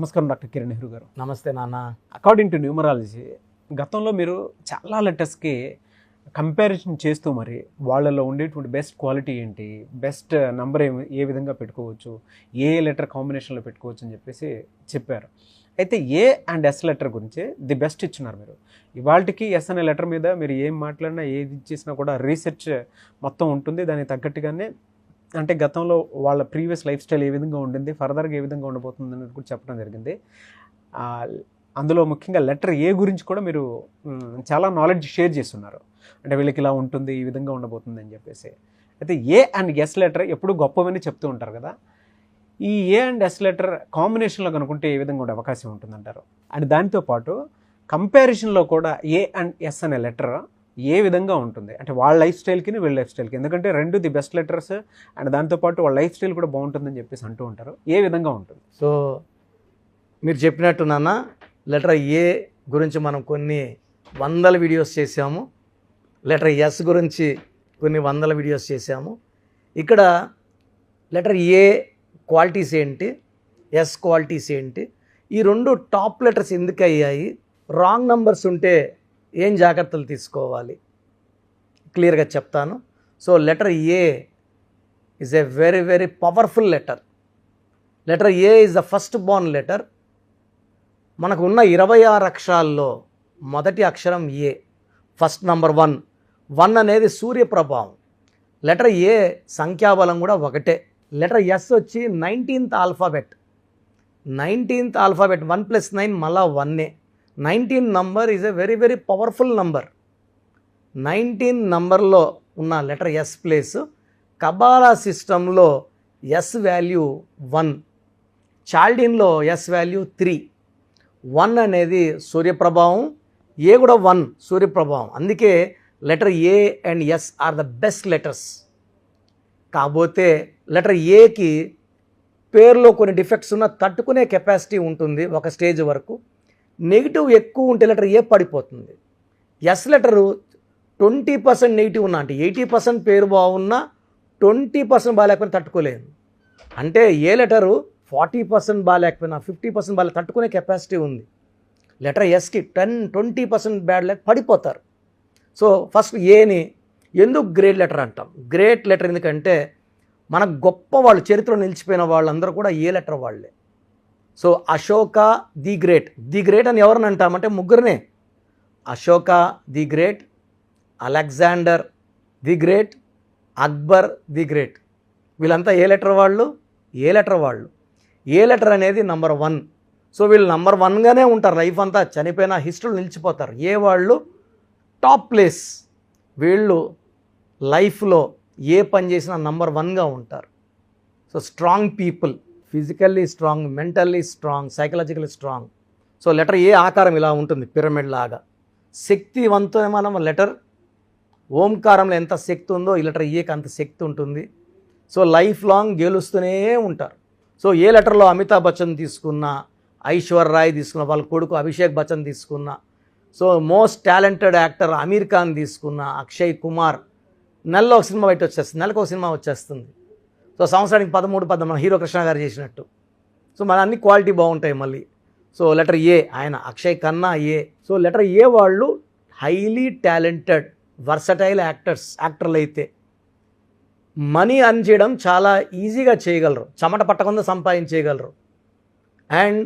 నమస్కారం డాక్టర్ కిరణ్ నెహ్రూ గారు. నమస్తే నాన్న. అకార్డింగ్ టు న్యూమరాలజీ గతంలో మీరు చాలా లెటర్స్కి కంపారిజన్ చేస్తూ మరి వాళ్ళలో ఉండేటువంటి బెస్ట్ క్వాలిటీ ఏంటి, బెస్ట్ నంబర్ ఏ విధంగా పెట్టుకోవచ్చు, ఏ లెటర్ కాంబినేషన్లో పెట్టుకోవచ్చు అని చెప్పేసి చెప్పారు. అయితే ఏ అండ్ ఎస్ లెటర్ గురించి ది బెస్ట్ ఇచ్చినారు మీరు. ఇవాళకి ఎస్ అనే లెటర్ మీద మీరు ఏం మాట్లాడినా ఏది ఇచ్చేసినా కూడా రీసెర్చ్ మొత్తం ఉంటుంది. దానికి తగ్గట్టుగానే అంటే గతంలో వాళ్ళ ప్రీవియస్ లైఫ్ స్టైల్ ఏ విధంగా ఉండింది, ఫర్దర్గా ఏ విధంగా ఉండబోతుంది అనేది కూడా చెప్పడం జరిగింది. అందులో ముఖ్యంగా లెటర్ ఏ గురించి కూడా మీరు చాలా నాలెడ్జ్ షేర్ చేస్తున్నారు. అంటే వీళ్ళకి ఇలా ఉంటుంది, ఈ విధంగా ఉండబోతుంది అని చెప్పేసి. అయితే ఏ అండ్ ఎస్ లెటర్ ఎప్పుడు గొప్పవని చెప్తూ ఉంటారు కదా. ఈ ఏ అండ్ ఎస్ లెటర్ కాంబినేషన్లో కనుక్కుంటే ఏ విధంగా ఉండే అవకాశం ఉంటుందంటారు? అండ్ దానితో పాటు కంపారిజన్లో కూడా ఏ అండ్ ఎస్ అనే లెటర్ ఏ విధంగా ఉంటుంది, అంటే వాళ్ళ లైఫ్ స్టైల్కి వీళ్ళ లైఫ్ స్టైల్కి, ఎందుకంటే రెండు ది బెస్ట్ లెటర్స్ అండ్ దాంతోపాటు వాళ్ళ లైఫ్ స్టైల్ కూడా బాగుంటుందని చెప్పేసి అంటూ ఉంటారు. ఏ విధంగా ఉంటుంది? సో మీరు చెప్పినట్టు నాన్న, లెటర్ ఏ గురించి మనం కొన్ని వందల వీడియోస్ చేసాము, లెటర్ ఎస్ గురించి కొన్ని వందల వీడియోస్ చేసాము. ఇక్కడ లెటర్ ఏ క్వాలిటీస్ ఏంటి, ఎస్ క్వాలిటీస్ ఏంటి, ఈ రెండు టాప్ లెటర్స్ ఎందుకు అయ్యాయి, రాంగ్ నంబర్స్ ఉంటే ఏం జాగ్రత్తలు తీసుకోవాలి, క్లియర్గా చెప్తాను. So letter A is a very very powerful letter. Letter A is the first Born letter. మనకు ఉన్న 26 అక్షరాల్లో మొదటి అక్షరం ఏ, ఫస్ట్ నంబర్ 1 అనేది సూర్య ప్రభావం. లెటర్ ఏ సంఖ్యాబలం కూడా ఒకటే. లెటర్ ఎస్ వచ్చి 19th ఆల్ఫాబెట్. 19th ఆల్ఫాబెట్ 1 + 9 మళ్ళా 1. 19 number is a very very powerful number. 19 నంబర్లో ఉన్న లెటర్ ఎస్ ప్లేస్ కబాలా సిస్టంలో ఎస్ వాల్యూ 1, చాల్డిన్లో ఎస్ వాల్యూ 3. 1 అనేది సూర్యప్రభావం, ఏ కూడా 1 సూర్యప్రభావం. అందుకే letter A and S are the best letters. కాకపోతే లెటర్ ఏకి పేరులో కొన్ని డిఫెక్ట్స్ ఉన్న తట్టుకునే కెపాసిటీ ఉంటుంది ఒక స్టేజ్ వరకు. నెగిటివ్ ఎక్కువ ఉంటే లెటర్ ఏ పడిపోతుంది. ఎస్ లెటరు 20% నెగిటివ్ ఉన్నా, అంటే 80% పేరు బాగున్నా 20% బాగాలేకపోయినా తట్టుకోలేదు. అంటే ఏ లెటరు 40% బాగాలేకపోయినా 50% బాగా తట్టుకునే కెపాసిటీ ఉంది. లెటర్ ఎస్కి 10-20% బ్యాడ్ లేక పడిపోతారు. సో ఫస్ట్ ఏని ఎందుకు గ్రేట్ లెటర్ అంటాం? గ్రేట్ లెటర్ ఎందుకంటే మన గొప్ప వాళ్ళు, చరిత్రలో నిలిచిపోయిన వాళ్ళందరూ కూడా ఏ లెటర్ వాళ్ళే. So Ashoka the great. The great అని ఎవరిని అంటామంటే ముగ్గురినే. Ashoka the great, Alexander the great, Akbar the great. వీళ్ళంతా ఏ లెటర్ వాళ్ళు? ఏ లెటర్ వాళ్ళు. ఏ లెటర్ అనేది నంబర్ 1. సో వీళ్ళు నంబర్ 1గానే ఉంటారు లైఫ్ అంతా, చనిపోయిన హిస్టరీలో నిలిచిపోతారు. ఏ వాళ్ళు టాప్ ప్లేస్. వీళ్ళు లైఫ్లో ఏ పని చేసినా నంబర్ 1గా ఉంటారు. So strong people, physically strong, mentally strong, psychologically strong. So letter A ఆకారం ఇలా ఉంటుంది, పిరమిడ్ లాగా. శక్తివంతమైన లెటర్. ఓంకారంలో ఎంత శక్తి ఉందో ఈ లెటర్ ఏకి అంత శక్తి ఉంటుంది. సో లైఫ్ లాంగ్ గెలుస్తూనే ఉంటారు. సో ఏ లెటర్లో అమితాబ్ బచ్చన్ తీసుకున్నా, ఐశ్వర్య రాయ్ తీసుకున్న, వాళ్ళ కొడుకు అభిషేక్ బచ్చన్ తీసుకున్నా, so most talented actor Aamir Khan తీసుకున్న, అక్షయ్ కుమార్, నెలలో ఒక సినిమా బయట వచ్చేస్తుంది, నెలకు ఒక సినిమా వచ్చేస్తుంది. సో సంవత్సరానికి 13 హీరో కృష్ణ గారు చేసినట్టు. సో మన అన్ని క్వాలిటీ బాగుంటాయి మళ్ళీ. సో లెటర్ ఏ, ఆయన అక్షయ్ ఖన్నా ఏ. సో లెటర్ ఏ వాళ్ళు హైలీ టాలెంటెడ్ వర్సటైల్ యాక్టర్లు అయితే మనీ అర్న్ చేయడం చాలా ఈజీగా చేయగలరు, చెమట పట్టకుండా సంపాదించేయగలరు. అండ్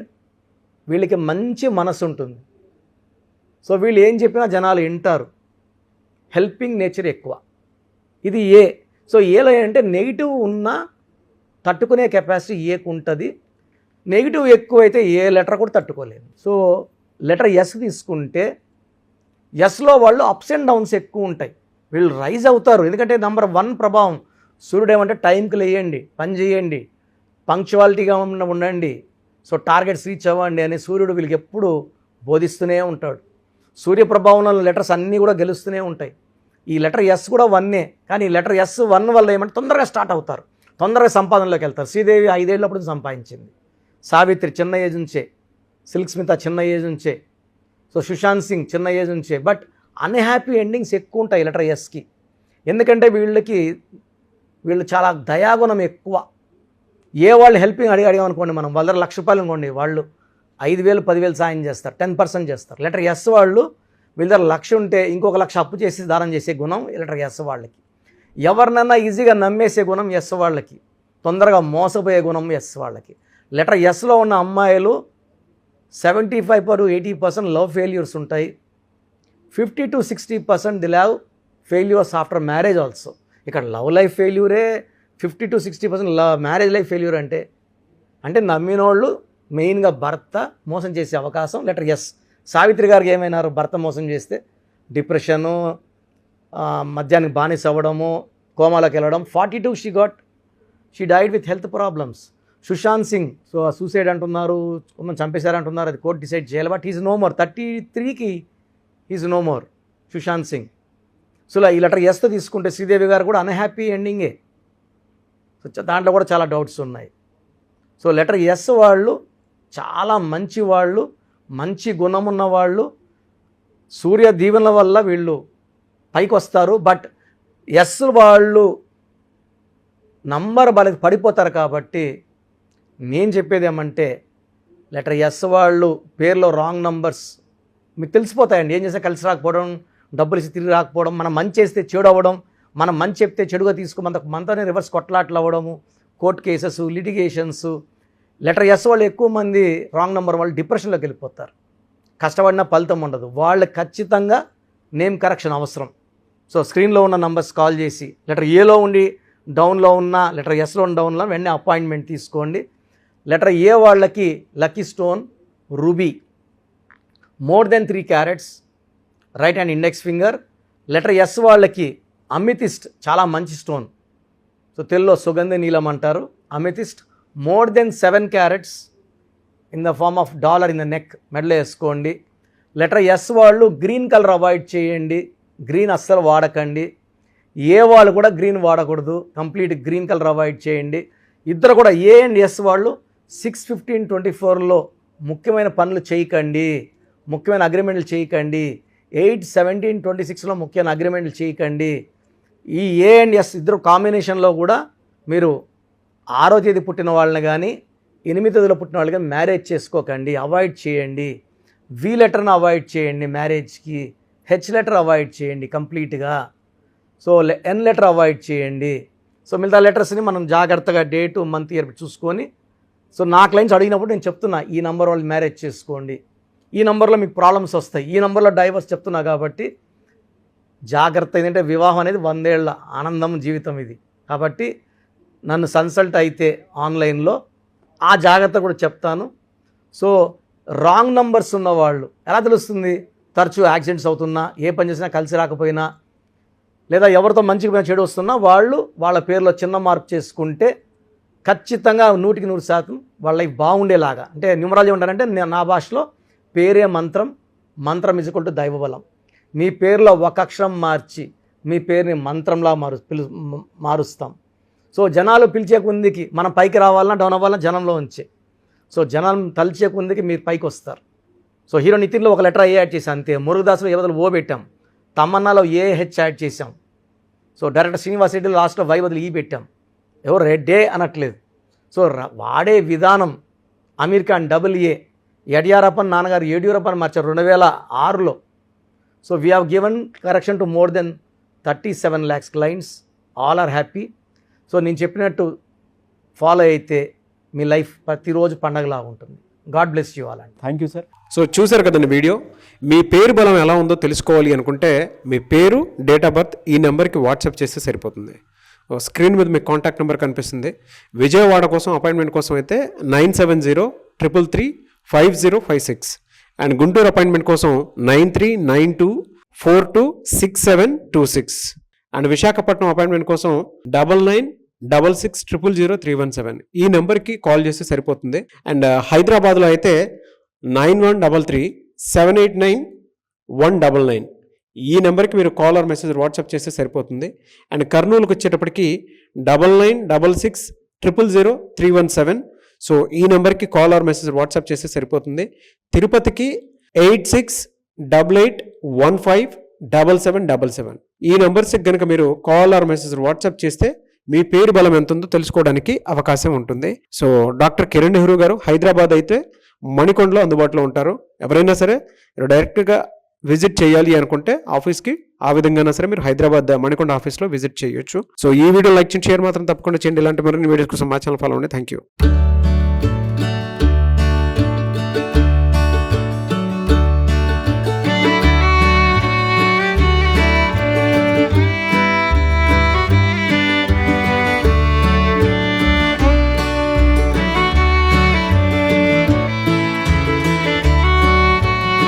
వీళ్ళకి మంచి మనసు ఉంటుంది. సో వీళ్ళు ఏం చెప్పినా జనాలు వింటారు. హెల్పింగ్ నేచర్ ఎక్కువ. ఇది ఏ. సో ఏలో ఏంటంటే నెగిటివ్ ఉన్నా తట్టుకునే కెపాసిటీ ఏకు ఉంటుంది. నెగిటివ్ ఎక్కువైతే ఏ లెటర్ కూడా తట్టుకోలేదు. సో లెటర్ ఎస్ తీసుకుంటే ఎస్లో వాళ్ళు అప్స్ అండ్ డౌన్స్ ఎక్కువ ఉంటాయి. వీళ్ళు రైజ్ అవుతారు, ఎందుకంటే నంబర్ 1 ప్రభావం. సూర్యుడు ఏమంటే టైంకి లేయండి, పని చేయండి, పంక్చువాలిటీగా ఉండండి, సో టార్గెట్స్ రీచ్ అవ్వండి అని సూర్యుడు వీళ్ళకి ఎప్పుడు బోధిస్తూనే ఉంటాడు. సూర్యప్రభావంలో లెటర్స్ అన్నీ కూడా గెలుస్తూనే ఉంటాయి. ఈ లెటర్ ఎస్ కూడా 1, కానీ లెటర్ ఎస్ 1 వల్ల ఏమంటే తొందరగా స్టార్ట్ అవుతారు, తొందరగా సంపాదనలోకి వెళ్తారు. శ్రీదేవి 5 ఏళ్ళప్పుడు సంపాదించింది, సావిత్రి చిన్న ఏజ్ నుంచే, సిల్క్ స్మిత చిన్న ఏజ్ నుంచే, సో సుశాంత్ సింగ్ చిన్న ఏజ్ నుంచే. బట్ అన్హ్యాపీ ఎండింగ్స్ ఎక్కువ ఉంటాయి లెటర్ ఎస్కి. ఎందుకంటే వీళ్ళు చాలా దయాగుణం ఎక్కువ. ఏ వాళ్ళు హెల్పింగ్ అడిగామనుకోండి, మనం వాళ్ళ ₹1,00,000 అనుకోండి, వాళ్ళు 5,000 10,000 సాయం చేస్తారు, 10% చేస్తారు. లెటర్ ఎస్ వాళ్ళు వీళ్ళ దగ్గర 1,00,000 ఉంటే ఇంకొక 1,00,000 అప్పు చేసి దానం చేసే గుణం లెటర్ ఎస్ వాళ్ళకి. ఎవరినన్నా ఈజీగా నమ్మేసే గుణం ఎస్ వాళ్ళకి, తొందరగా మోసపోయే గుణం ఎస్ వాళ్ళకి. లెటర్ ఎస్లో ఉన్న అమ్మాయిలు 75-80% లవ్ ఫెయిల్యూర్స్ ఉంటాయి. 50-60% the love failures after marriage also. ఇక్కడ లవ్ లైఫ్ ఫెయిల్యూరే 50-60% మ్యారేజ్ లైఫ్ ఫెయిల్యూర్ అంటే నమ్మినోళ్ళు మెయిన్గా భర్త మోసం చేసే అవకాశం లెటర్ ఎస్. సావిత్రి గారికి ఏమైనారు, భర్త మోసం చేస్తే డిప్రెషను, మద్యానికి బానిస అవ్వడము, కోమాలోకి వెళ్ళడం. 42 she died with health problems. Sushant Singh suicide అంటున్నారు, చంపేశారంటున్నారు, అది కోర్టు డిసైడ్ చేయాలి. బట్ ఈజ్ నో మోర్, 33కి is no more Sushant Singh. So ఈ లెటర్ ఎస్తో తీసుకుంటే శ్రీదేవి గారు కూడా అన్హ్యాపీ ఎండింగే. సో దాంట్లో కూడా చాలా డౌట్స్ ఉన్నాయి. సో లెటర్ ఎస్ వాళ్ళు చాలా మంచి వాళ్ళు, మంచి గుణం ఉన్న వాళ్ళు. సూర్య దీవెనల వల్ల వీళ్ళు పైకి వస్తారు. బట్ ఎస్ వాళ్ళు నంబర్ పడిపోతారు. కాబట్టి నేను చెప్పేది ఏమంటే లెటర్ ఎస్ వాళ్ళు పేర్లో రాంగ్ నంబర్స్ మీకు తెలిసిపోతాయండి. ఏం చేస్తే కలిసి రాకపోవడం, డబ్బులు ఇచ్చి తిరిగి రాకపోవడం, మనం మంచి చేస్తే చెడు అవ్వడం, మనం మంచి చెప్తే చెడుగా మనతోనే రివర్స్ కొట్లాట్లు అవ్వడము, court cases, litigations. Letter S వాళ్ళు ఎక్కువ మంది రాంగ్ నెంబర్ వాళ్ళు డిప్రెషన్లోకి వెళ్ళిపోతారు. కష్టపడినా ఫలితం ఉండదు. వాళ్ళకి ఖచ్చితంగా నేమ్ కరెక్షన్ అవసరం. సో స్క్రీన్లో ఉన్న నంబర్స్ కాల్ చేసి లెటర్ ఏలో ఉండి డౌన్లో ఉన్న, లెటర్ ఎస్లో ఉన్న డౌన్లో వెంటనే అపాయింట్మెంట్ తీసుకోండి. లెటర్ ఏ వాళ్ళకి lucky stone ruby, more than 3 carats, right hand index finger. Letter S వాళ్ళకి అమితిస్ట్, చాలా మంచి స్టోన్. సో తెలుగులో సుగంధ నీలం అంటారు. Amethyst more than 7 carats in the form of dollar in the neck, మెడలో వేసుకోండి. లెటర్ ఎస్ వాళ్ళు గ్రీన్ కలర్ అవాయిడ్ చేయండి, గ్రీన్ అస్సలు వాడకండి. ఏ వాళ్ళు కూడా గ్రీన్ వాడకూడదు, కంప్లీట్ గ్రీన్ కలర్ అవాయిడ్ చేయండి. ఇద్దరు కూడా ఏ అండ్ ఎస్ వాళ్ళు 6/15/24లో ముఖ్యమైన పనులు చేయకండి, ముఖ్యమైన అగ్రిమెంట్లు చేయకండి. 8/17/26లో ముఖ్యమైన అగ్రిమెంట్లు చేయకండి. ఈ ఏ అండ్ ఎస్ ఇద్దరు కాంబినేషన్లో కూడా మీరు 6వ తేదీ పుట్టిన వాళ్ళని కానీ 8వ తేదీలో పుట్టిన వాళ్ళు కానీ మ్యారేజ్ చేసుకోకండి, అవాయిడ్ చేయండి. వి లెటర్ని అవాయిడ్ చేయండి మ్యారేజ్కి. హెచ్ లెటర్ అవాయిడ్ చేయండి కంప్లీట్గా. సో ఎన్ లెటర్ అవాయిడ్ చేయండి. సో మిగతా లెటర్స్ని మనం జాగ్రత్తగా డేటు, మంత్, ఇయర్ చూసుకొని. సో నా క్లయింట్స్ అడిగినప్పుడు నేను చెప్తున్నా, ఈ నెంబర్ వాళ్ళు మ్యారేజ్ చేసుకోండి, ఈ నెంబర్లో మీకు ప్రాబ్లమ్స్ వస్తాయి, ఈ నెంబర్లో డైవర్స్ చెప్తున్నా. కాబట్టి జాగ్రత్త. ఏంటంటే వివాహం అనేది 100 ఏళ్ల ఆనందం జీవితం ఇది. కాబట్టి నన్ను కన్సల్ట్ అయితే ఆన్లైన్లో ఆ జాగ్రత్త కూడా చెప్తాను. సో రాంగ్ నంబర్స్ ఉన్నవాళ్ళు ఎలా తెలుస్తుంది? తరచూ యాక్సిడెంట్స్ అవుతున్నా, ఏ పని చేసినా కలిసి రాకపోయినా, లేదా ఎవరితో మంచిగా చెడు వస్తున్నా వాళ్ళు వాళ్ళ పేరులో చిన్న మార్పు చేసుకుంటే ఖచ్చితంగా 100% వాళ్ళ లైఫ్ బాగుండేలాగా. అంటే న్యూమరాలజీ ఉంటారంటే నా భాషలో పేరే మంత్రం, మంత్రం ఈక్వల్ టు దైవబలం. మీ పేరులో ఒక అక్షరం మార్చి మీ పేరుని మంత్రంలా మారుస్తాం. సో జనాలు పిలిచే కొందికి మనం పైకి రావాలన్నా డౌన్ అవ్వాలన్నా జనంలో ఉంచే. సో జనం తలిచే కొందికి మీరు పైకి వస్తారు. సో హీరో నితిన్లో ఒక లెటర్ ఏ యాడ్ చేసాం అంతే. మురుగదాసులో ఏ బదులు ఓ పెట్టాం, తమన్నాలో ఏ హెచ్ యాడ్ చేసాం. సో డైరెక్టర్ శ్రీనివాస్ రెడ్డిలో లాస్ట్లో వై బదులు ఈ పెట్టాం. ఎవరు రెడ్డే అనట్లేదు. సో వాడే విధానం. అమీర్ ఖాన్ AA, యడియూరప్పన్ నాన్నగారు యడియూరప్పని మార్చారు 2006లో. So we have given correction to more than 37 lakhs clients. All are happy. So నేను చెప్పినట్టు ఫాలో అయితే మీ లైఫ్ ప్రతిరోజు పండగలా ఉంటుంది. గాడ్ బ్లెస్ యూ ఆల్ అండి. Thank you sir. సో చూసారు కదండి వీడియో. మీ పేరు బలం ఎలా ఉందో తెలుసుకోవాలి అనుకుంటే మీ పేరు, డేట్ ఆఫ్ బర్త్ ఈ నెంబర్కి వాట్సాప్ చేస్తే సరిపోతుంది. స్క్రీన్ మీద మీకు కాంటాక్ట్ నెంబర్ కనిపిస్తుంది. విజయవాడ కోసం అపాయింట్మెంట్ కోసం అయితే 9703335056 అండ్ గుంటూరు అపాయింట్మెంట్ కోసం 9392426726 అండ్ విశాఖపట్నం అపాయింట్మెంట్ కోసం 9966000317 ఈ నెంబర్కి కాల్ చేస్తే సరిపోతుంది. అండ్ హైదరాబాద్లో అయితే 9133789199 ఈ నెంబర్కి మీరు కాల్ ఆర్ మెసేజ్ వాట్సాప్ చేస్తే సరిపోతుంది. అండ్ కర్నూలుకి వచ్చేటప్పటికి 9966000317 సో ఈ నెంబర్కి కాల్ ఆర్ మెసేజ్ వాట్సాప్ చేస్తే సరిపోతుంది. తిరుపతికి 8688157777 ఈ నెంబర్స్కి కనుక మీరు కాల్ ఆర్ మెసేజ్ వాట్సాప్ చేస్తే మీ పేరు బలం ఎంత ఉందో తెలుసుకోవడానికి అవకాశం ఉంటుంది. సో డాక్టర్ కిరణ్ నెహ్రూ గారు హైదరాబాద్ అయితే మణికొండలో అందుబాటులో ఉంటారు. ఎవరైనా సరే మీరు డైరెక్ట్గా విజిట్ చేయాలి అనుకుంటే ఆఫీస్కి, ఆ విధంగా సరే మీరు హైదరాబాద్ మణికొండ ఆఫీస్లో విజిట్ చేయొచ్చు. సో ఈ వీడియో లైక్ చేయండి, షేర్ మాత్రం తప్పకుండా చేయండి. ఇలాంటి మరిన్ని వీడియోస్ కోసం మా ఛానల్ ఫాలో అవ్వండి. Thank you.